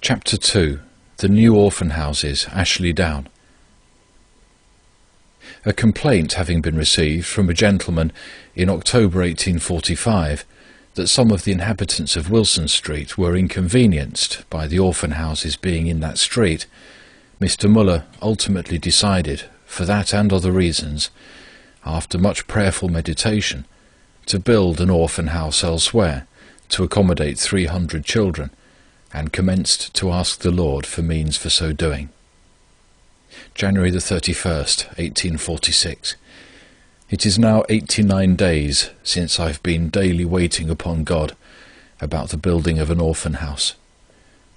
Chapter 2. The New Orphan Houses, Ashley Down. A complaint having been received from a gentleman in October 1845 that some of the inhabitants of Wilson Street were inconvenienced by the orphan houses being in that street, Mr. Muller ultimately decided, for that and other reasons, after much prayerful meditation, to build an orphan house elsewhere to accommodate 300 children, and commenced to ask the Lord for means for so doing. January the 31st, 1846. It is now 89 days since I've been daily waiting upon God about the building of an orphan house.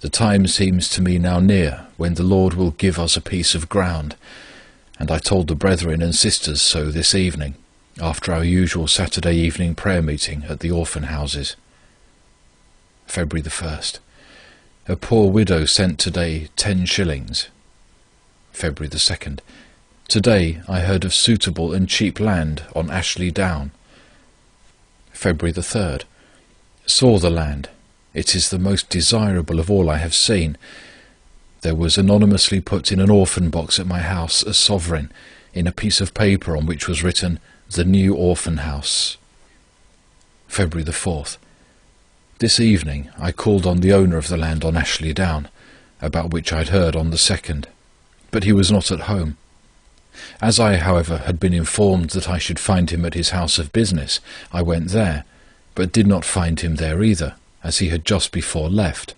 The time seems to me now near when the Lord will give us a piece of ground, and I told the brethren and sisters so this evening, after our usual Saturday evening prayer meeting at the orphan houses. February the 1st. A poor widow sent today 10 shillings. February the 2nd. Today I heard of suitable and cheap land on Ashley Down. February the 3rd. Saw the land. It is the most desirable of all I have seen. There was anonymously put in an orphan box at my house a sovereign, in a piece of paper on which was written, "The New Orphan House." February the 4th. This evening I called on the owner of the land on Ashley Down, about which I had heard on the 2nd, but he was not at home. As I, however, had been informed that I should find him at his house of business, I went there, but did not find him there either, as he had just before left.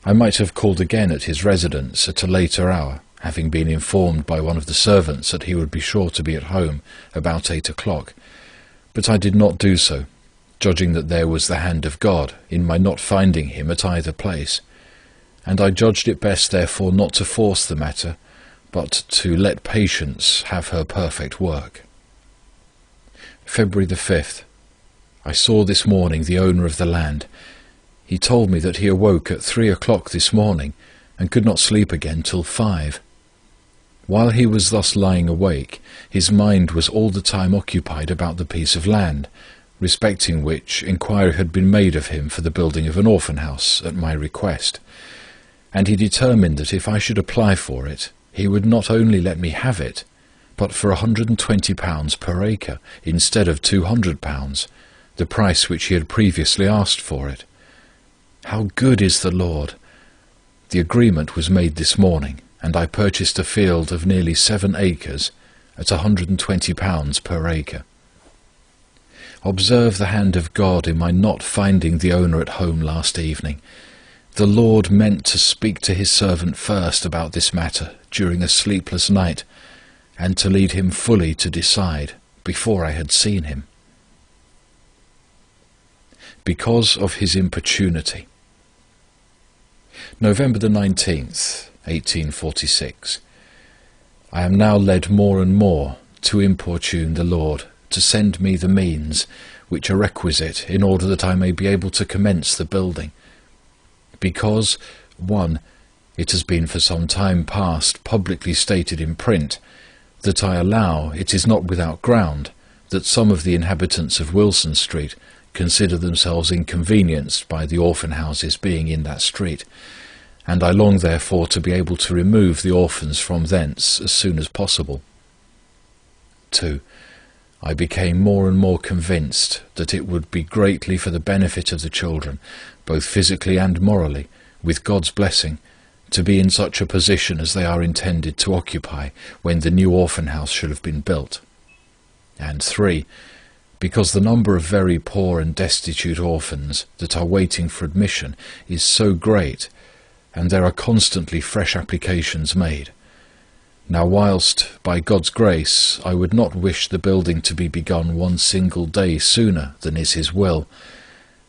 I might have called again at his residence at a later hour, having been informed by one of the servants that he would be sure to be at home about 8 o'clock, but I did not do so, judging that there was the hand of God in my not finding him at either place, and I judged it best therefore not to force the matter, but to let patience have her perfect work. February the 5th. I saw this morning the owner of the land. He told me that he awoke at 3 o'clock this morning, and could not sleep again till 5. While he was thus lying awake, his mind was all the time occupied about the piece of land, respecting which inquiry had been made of him for the building of an orphan house at my request, and he determined that if I should apply for it, he would not only let me have it, but for £120 per acre instead of £200, the price which he had previously asked for it. How good is the Lord! The agreement was made this morning, and I purchased a field of nearly 7 acres at £120 per acre. Observe the hand of God in my not finding the owner at home last evening. The Lord meant to speak to his servant first about this matter during a sleepless night, and to lead him fully to decide before I had seen him. Because of his importunity. November the 19th, 1846. I am now led more and more to importune the Lord to send me the means which are requisite in order that I may be able to commence the building. Because, 1. It has been for some time past publicly stated in print that I allow it is not without ground that some of the inhabitants of Wilson Street consider themselves inconvenienced by the orphan houses being in that street, and I long therefore to be able to remove the orphans from thence as soon as possible. 2. I became more and more convinced that it would be greatly for the benefit of the children, both physically and morally, with God's blessing, to be in such a position as they are intended to occupy when the new orphan house should have been built. And 3. Because the number of very poor and destitute orphans that are waiting for admission is so great, and there are constantly fresh applications made. Now whilst, by God's grace, I would not wish the building to be begun one single day sooner than is his will,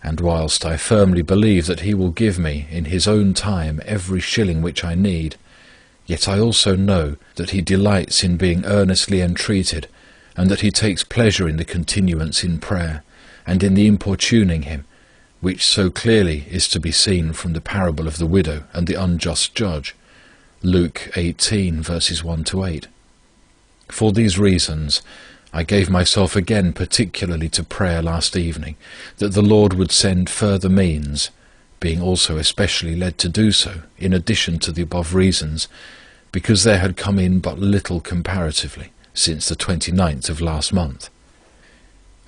and whilst I firmly believe that he will give me in his own time every shilling which I need, yet I also know that he delights in being earnestly entreated, and that he takes pleasure in the continuance in prayer, and in the importuning him, which so clearly is to be seen from the parable of the widow and the unjust judge, Luke 18, verses 1-8. For these reasons, I gave myself again particularly to prayer last evening, that the Lord would send further means, being also especially led to do so, in addition to the above reasons, because there had come in but little comparatively since the 29th of last month.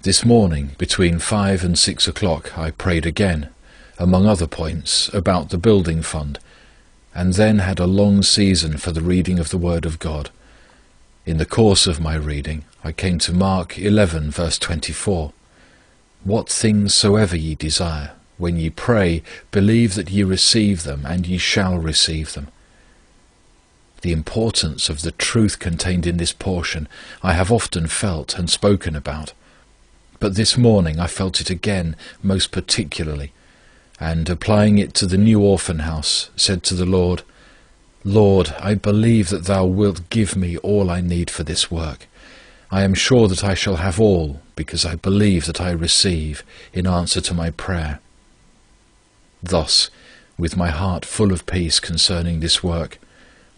This morning, between 5 and 6 o'clock, I prayed again, among other points, about the building fund, and then had a long season for the reading of the Word of God. In the course of my reading, I came to Mark 11, verse 24. What things soever ye desire, when ye pray, believe that ye receive them, and ye shall receive them. The importance of the truth contained in this portion I have often felt and spoken about, but this morning I felt it again most particularly, and applying it to the new orphan house, said to the Lord, Lord, I believe that Thou wilt give me all I need for this work. I am sure that I shall have all, because I believe that I receive in answer to my prayer. Thus, with my heart full of peace concerning this work,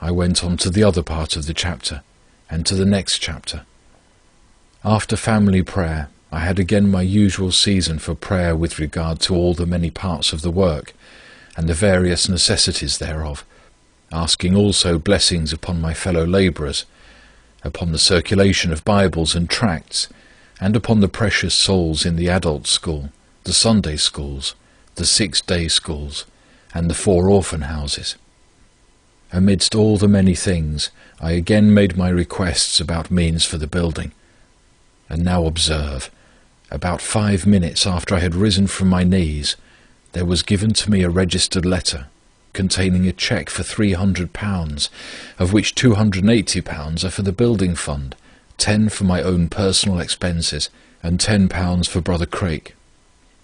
I went on to the other part of the chapter, and to the next chapter. After family prayer, I had again my usual season for prayer with regard to all the many parts of the work, and the various necessities thereof, asking also blessings upon my fellow labourers, upon the circulation of Bibles and tracts, and upon the precious souls in the adult school, the Sunday schools, the 6-day schools, and the 4 orphan houses. Amidst all the many things, I again made my requests about means for the building. And now observe, about 5 minutes after I had risen from my knees, there was given to me a registered letter containing a cheque for £300, of which £280 are for the building fund, 10 for my own personal expenses, and £10 for Brother Craik.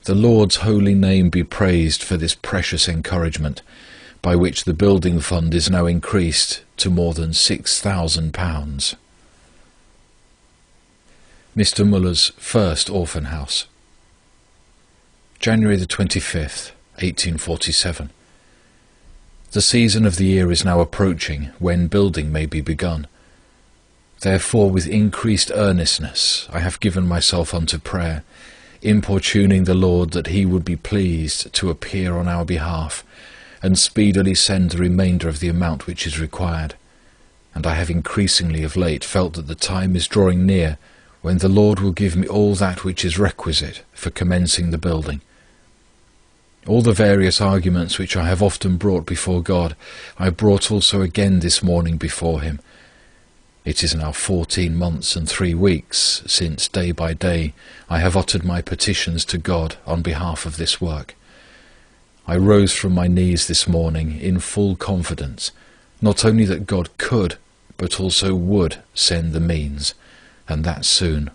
The Lord's holy name be praised for this precious encouragement, by which the building fund is now increased to more than £6,000. Mr. Muller's first orphan house. January the 25th, 1847. The season of the year is now approaching when building may be begun. Therefore, with increased earnestness, I have given myself unto prayer, importuning the Lord that He would be pleased to appear on our behalf, and speedily send the remainder of the amount which is required. And I have increasingly of late felt that the time is drawing near when the Lord will give me all that which is requisite for commencing the building. All the various arguments which I have often brought before God, I brought also again this morning before Him. It is now 14 months and 3 weeks since, day by day, I have uttered my petitions to God on behalf of this work. I rose from my knees this morning in full confidence, not only that God could, but also would send the means, and that soon.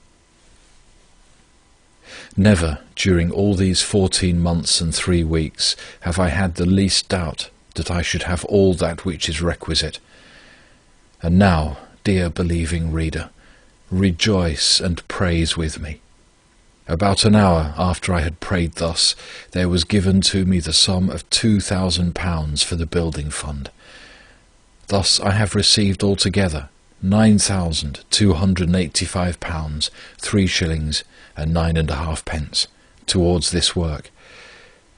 Never during all these 14 months and 3 weeks have I had the least doubt that I should have all that which is requisite. And now, dear believing reader, rejoice and praise with me. About an hour after I had prayed thus, there was given to me the sum of £2,000 for the building fund. Thus I have received altogether £9,285, 3 shillings and 9.5 pence towards this work.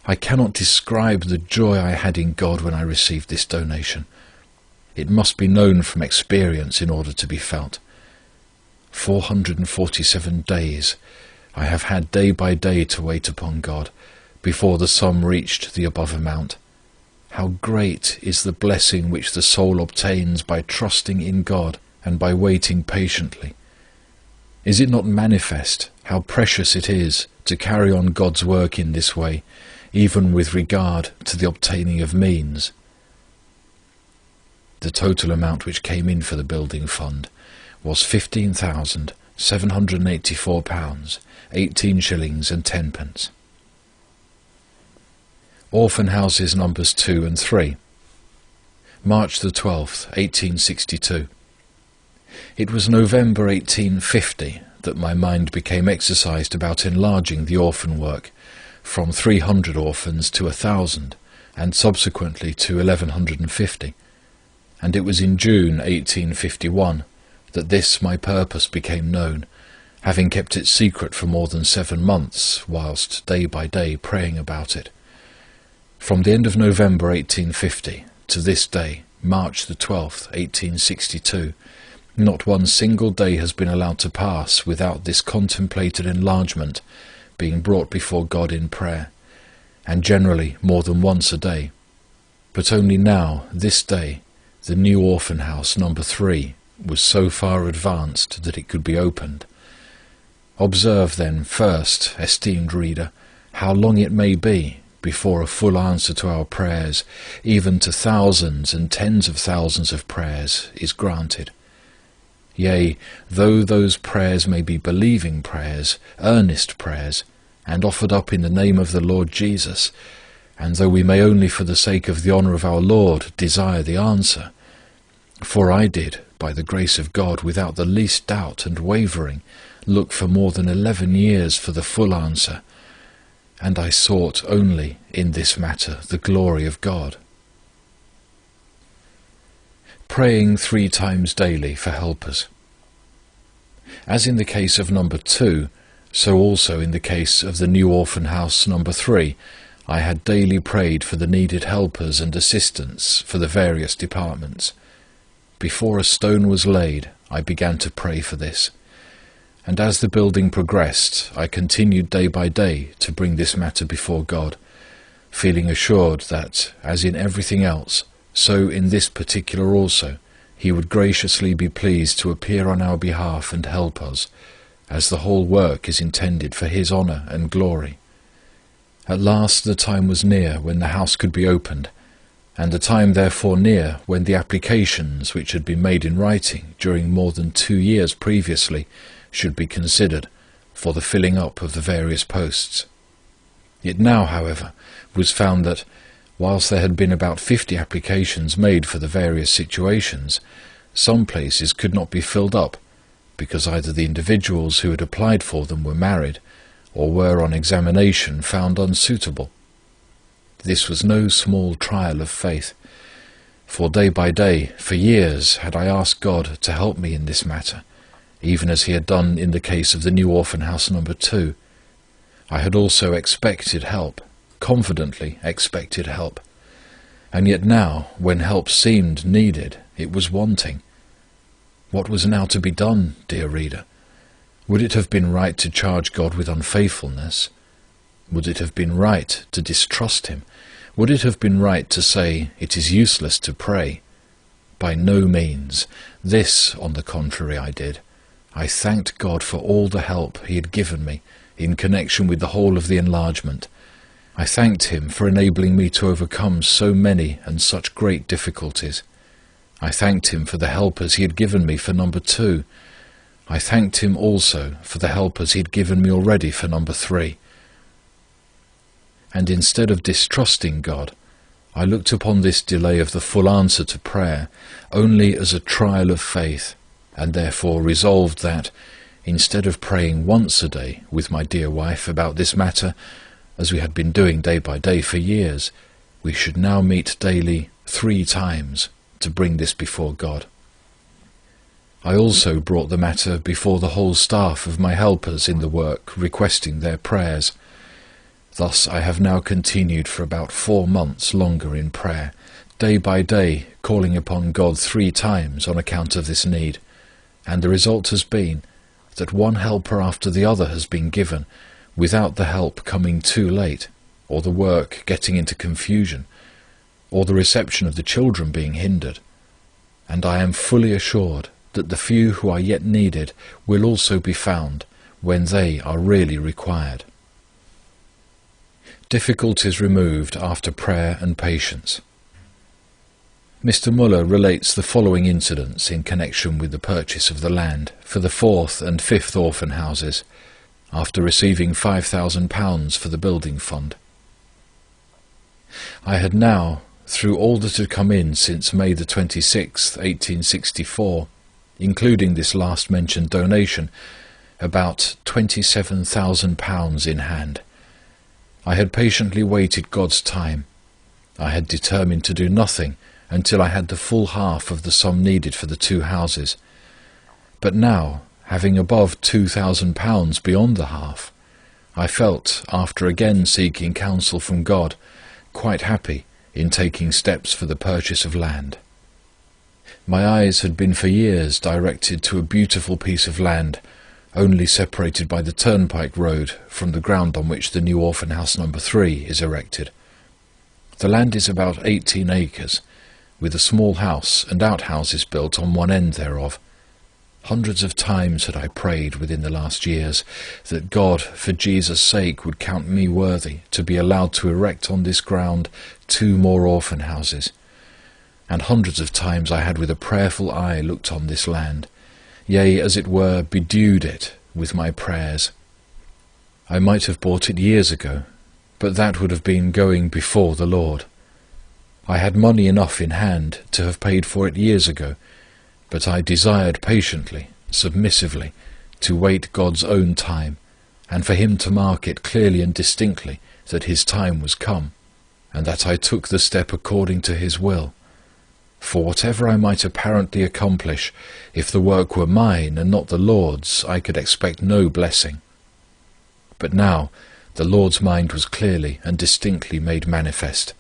I cannot describe the joy I had in God when I received this donation. It must be known from experience in order to be felt. 447 days I have had day by day to wait upon God before the sum reached the above amount. How great is the blessing which the soul obtains by trusting in God and by waiting patiently. Is it not manifest how precious it is to carry on God's work in this way, even with regard to the obtaining of means? The total amount which came in for the building fund was £15,784, 18 shillings and 10 pence. Orphan houses numbers 2 and 3. March the 12th, 1862. It was November 1850 that my mind became exercised about enlarging the orphan work from 300 orphans to 1,000, and subsequently to 1,150, and it was in June 1851 that this my purpose became known, having kept it secret for more than 7 months, whilst day by day praying about it. From the end of November 1850 to this day, March the 12th, 1862, not one single day has been allowed to pass without this contemplated enlargement being brought before God in prayer, and generally more than once a day. But only now, this day, the new orphan house number 3 was so far advanced that it could be opened. Observe then first, esteemed reader, how long it may be before a full answer to our prayers, even to thousands and tens of thousands of prayers, is granted. Yea, though those prayers may be believing prayers, earnest prayers, and offered up in the name of the Lord Jesus, and though we may only for the sake of the honour of our Lord desire the answer, for I did, by the grace of God, without the least doubt and wavering, look for more than 11 years for the full answer, and I sought only in this matter the glory of God. Praying 3 times daily for helpers. As in the case of number 2, so also in the case of the new orphan house number 3, I had daily prayed for the needed helpers and assistants for the various departments. Before a stone was laid, I began to pray for this. And as the building progressed, I continued day by day to bring this matter before God, feeling assured that, as in everything else, so in this particular also, He would graciously be pleased to appear on our behalf and help us, as the whole work is intended for His honour and glory. At last the time was near when the house could be opened, and the time therefore near when the applications which had been made in writing during more than 2 years previously should be considered for the filling up of the various posts. It now, however, was found that, whilst there had been about 50 applications made for the various situations, some places could not be filled up, because either the individuals who had applied for them were married, or were on examination found unsuitable. This was no small trial of faith, for day by day, for years, had I asked God to help me in this matter, even as He had done in the case of the new orphan house number 2. I had also expected help, confidently expected help, and yet now, when help seemed needed, it was wanting. What was now to be done, dear reader? Would it have been right to charge God with unfaithfulness? Would it have been right to distrust Him? Would it have been right to say, it is useless to pray? By no means. This, on the contrary, I did. I thanked God for all the help He had given me in connection with the whole of the enlargement. I thanked Him for enabling me to overcome so many and such great difficulties. I thanked Him for the helpers He had given me for number 2. I thanked Him also for the helpers He had given me already for number 3. And instead of distrusting God, I looked upon this delay of the full answer to prayer only as a trial of faith, and therefore resolved that, instead of praying once a day with my dear wife about this matter, as we had been doing day by day for years, we should now meet daily 3 times to bring this before God. I also brought the matter before the whole staff of my helpers in the work, requesting their prayers. Thus I have now continued for about 4 months longer in prayer, day by day calling upon God 3 times on account of this need, and the result has been that one helper after the other has been given, without the help coming too late, or the work getting into confusion, or the reception of the children being hindered, and I am fully assured that the few who are yet needed will also be found when they are really required. Difficulties removed after prayer and patience. Mr. Muller relates the following incidents in connection with the purchase of the land for the 4th and 5th orphan houses, after receiving £5,000 for the building fund. I had now, through all that had come in since May the 26th, 1864, including this last mentioned donation, about £27,000 in hand. I had patiently waited God's time. I had determined to do nothing until I had the full half of the sum needed for the 2 houses. But now, having above £2,000 beyond the half, I felt, after again seeking counsel from God, quite happy in taking steps for the purchase of land. My eyes had been for years directed to a beautiful piece of land, only separated by the turnpike road from the ground on which the new orphan house number 3 is erected. The land is about 18 acres, with a small house and outhouses built on one end thereof. Hundreds of times had I prayed within the last years that God, for Jesus' sake, would count me worthy to be allowed to erect on this ground 2 more orphan houses. And hundreds of times I had with a prayerful eye looked on this land, yea, as it were, bedewed it with my prayers. I might have bought it years ago, but that would have been going before the Lord. I had money enough in hand to have paid for it years ago, but I desired patiently, submissively, to wait God's own time, and for Him to mark it clearly and distinctly that His time was come, and that I took the step according to His will. For whatever I might apparently accomplish, if the work were mine and not the Lord's, I could expect no blessing. But now the Lord's mind was clearly and distinctly made manifest.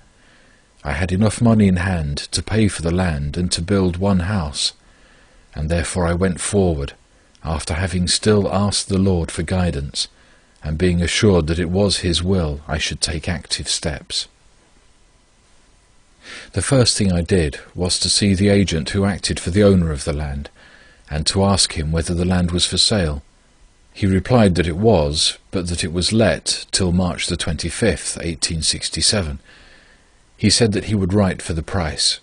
I had enough money in hand to pay for the land and to build 1 house, and therefore I went forward, after having still asked the Lord for guidance, and being assured that it was His will I should take active steps. The first thing I did was to see the agent who acted for the owner of the land, and to ask him whether the land was for sale. He replied that it was, but that it was let till March the 25th, 1867. He said that he would write for the price.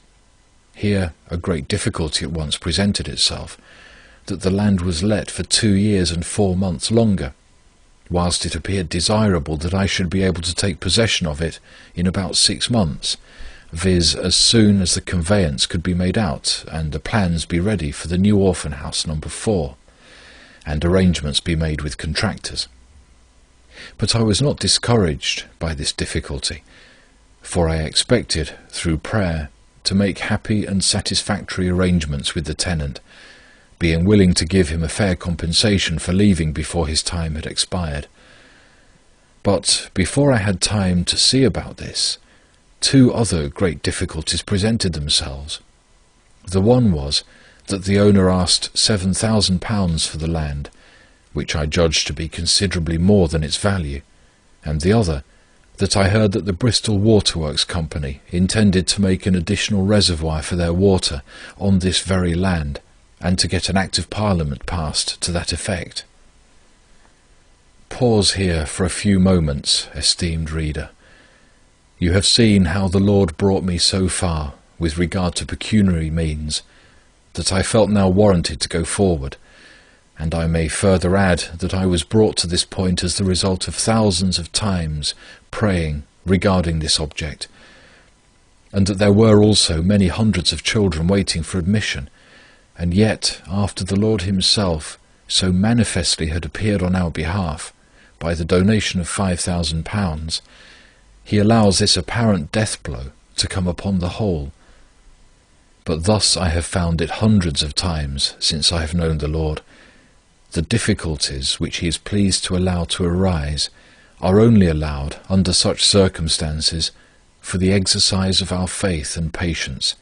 Here a great difficulty at once presented itself, that the land was let for 2 years and 4 months longer, whilst it appeared desirable that I should be able to take possession of it in about 6 months, viz. As soon as the conveyance could be made out and the plans be ready for the new orphan house number 4, and arrangements be made with contractors. But I was not discouraged by this difficulty, for I expected, through prayer, to make happy and satisfactory arrangements with the tenant, being willing to give him a fair compensation for leaving before his time had expired. But before I had time to see about this, 2 other great difficulties presented themselves. The one was that the owner asked £7,000 for the land, which I judged to be considerably more than its value, and the other, that I heard that the Bristol Waterworks Company intended to make an additional reservoir for their water on this very land, and to get an Act of Parliament passed to that effect. Pause here for a few moments, esteemed reader. You have seen how the Lord brought me so far with regard to pecuniary means, that I felt now warranted to go forward, and I may further add that I was brought to this point as the result of thousands of times praying regarding this object, and that there were also many hundreds of children waiting for admission, and yet after the Lord Himself so manifestly had appeared on our behalf by the donation of £5,000, He allows this apparent death blow to come upon the whole. But thus I have found it hundreds of times since I have known the Lord. The difficulties which He is pleased to allow to arise are only allowed under such circumstances for the exercise of our faith and patience,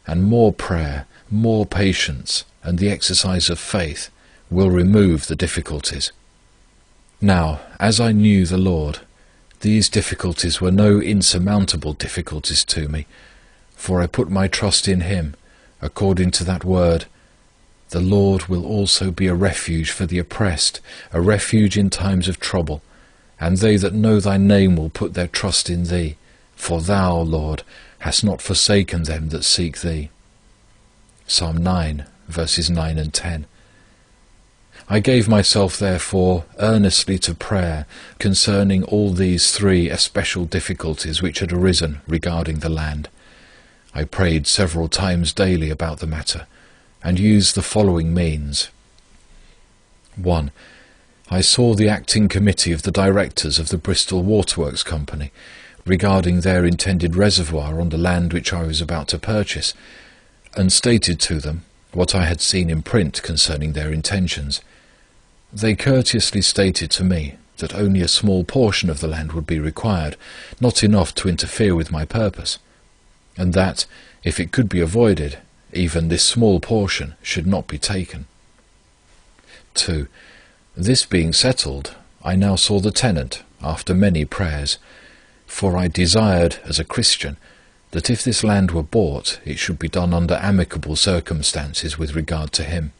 and more prayer, more patience, and the exercise of faith will remove the difficulties. Now, as I knew the Lord, these difficulties were no insurmountable difficulties to me, for I put my trust in Him, according to that word, "The Lord will also be a refuge for the oppressed, a refuge in times of trouble, and they that know Thy name will put their trust in Thee, for Thou, Lord, hast not forsaken them that seek Thee." Psalm 9, verses 9 and 10. I gave myself, therefore, earnestly to prayer concerning all these 3 especial difficulties which had arisen regarding the land. I prayed several times daily about the matter, and used the following means. 1. I saw the acting committee of the directors of the Bristol Waterworks Company regarding their intended reservoir on the land which I was about to purchase, and stated to them what I had seen in print concerning their intentions. They courteously stated to me that only a small portion of the land would be required, not enough to interfere with my purpose, and that, if it could be avoided, even this small portion should not be taken. 2. This being settled, I now saw the tenant, after many prayers, for I desired, as a Christian, that if this land were bought, it should be done under amicable circumstances with regard to him.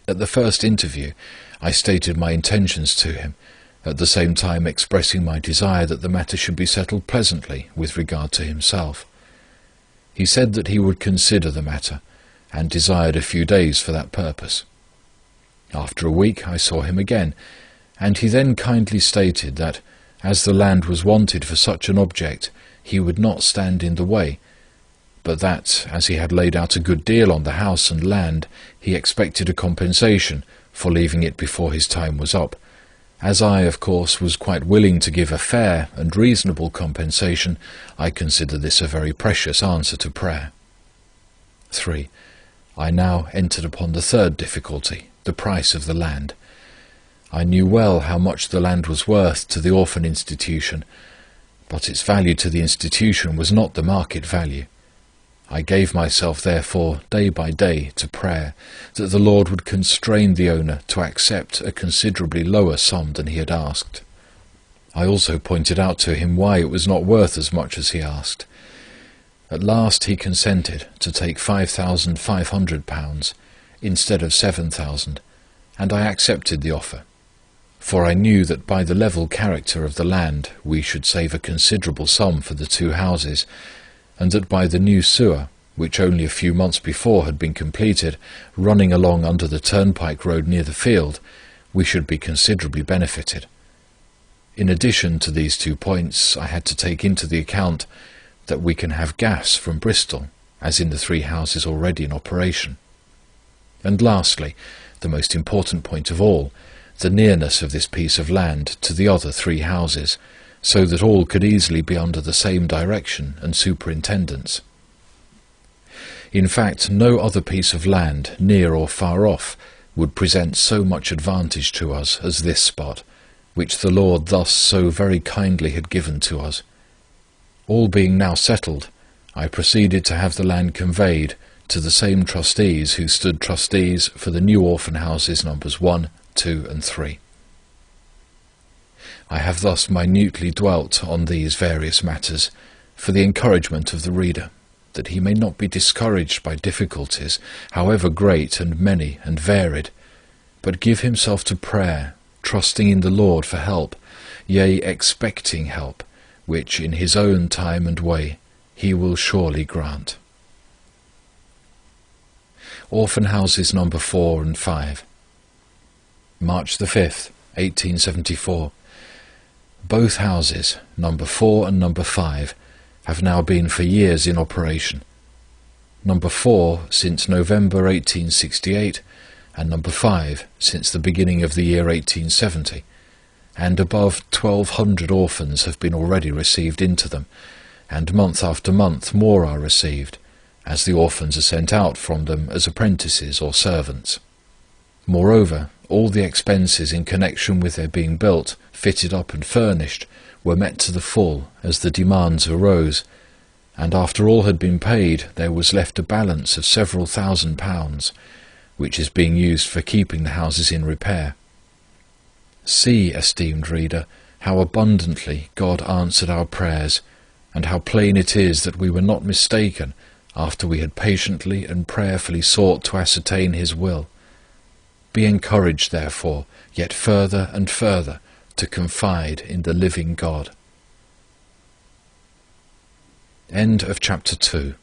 At the first interview, I stated my intentions to him, at the same time expressing my desire that the matter should be settled pleasantly with regard to himself. He said that he would consider the matter, and desired a few days for that purpose. After a week I saw him again, and he then kindly stated that, as the land was wanted for such an object, he would not stand in the way, but that, as he had laid out a good deal on the house and land, he expected a compensation for leaving it before his time was up. As I, of course, was quite willing to give a fair and reasonable compensation, I consider this a very precious answer to prayer. 3. I now entered upon the third difficulty, the price of the land. I knew well how much the land was worth to the orphan institution, but its value to the institution was not the market value. I gave myself, therefore, day by day to prayer, that the Lord would constrain the owner to accept a considerably lower sum than he had asked. I also pointed out to him why it was not worth as much as he asked. At last he consented to take £5,500 instead of £7,000, and I accepted the offer, for I knew that by the level character of the land we should save a considerable sum for the 2 houses, and that by the new sewer, which only a few months before had been completed, running along under the turnpike road near the field, we should be considerably benefited. In addition to these 2 points, I had to take into the account that we can have gas from Bristol, as in the 3 houses already in operation. And lastly, the most important point of all, the nearness of this piece of land to the other 3 houses, so that all could easily be under the same direction and superintendence. In fact, no other piece of land, near or far off, would present so much advantage to us as this spot, which the Lord thus so very kindly had given to us. All being now settled, I proceeded to have the land conveyed to the same trustees who stood trustees for the new orphan houses numbers 1, 2 and 3. I have thus minutely dwelt on these various matters for the encouragement of the reader, that he may not be discouraged by difficulties, however great and many and varied, but give himself to prayer, trusting in the Lord for help, yea, expecting help, which in his own time and way he will surely grant. Orphan Houses number 4 and 5. March the 5th, 1874. Both houses, number 4 and number 5, have now been for years in operation. Number 4 since November 1868, and number 5 since the beginning of the year 1870, and above 1,200 orphans have been already received into them, and month after month more are received, as the orphans are sent out from them as apprentices or servants. Moreover, all the expenses in connection with their being built, fitted up and furnished, were met to the full as the demands arose, and after all had been paid there was left a balance of several £1,000s, which is being used for keeping the houses in repair. See, esteemed reader, how abundantly God answered our prayers, and how plain it is that we were not mistaken after we had patiently and prayerfully sought to ascertain His will. Be encouraged, therefore, yet further and further to confide in the living God. End of chapter 2.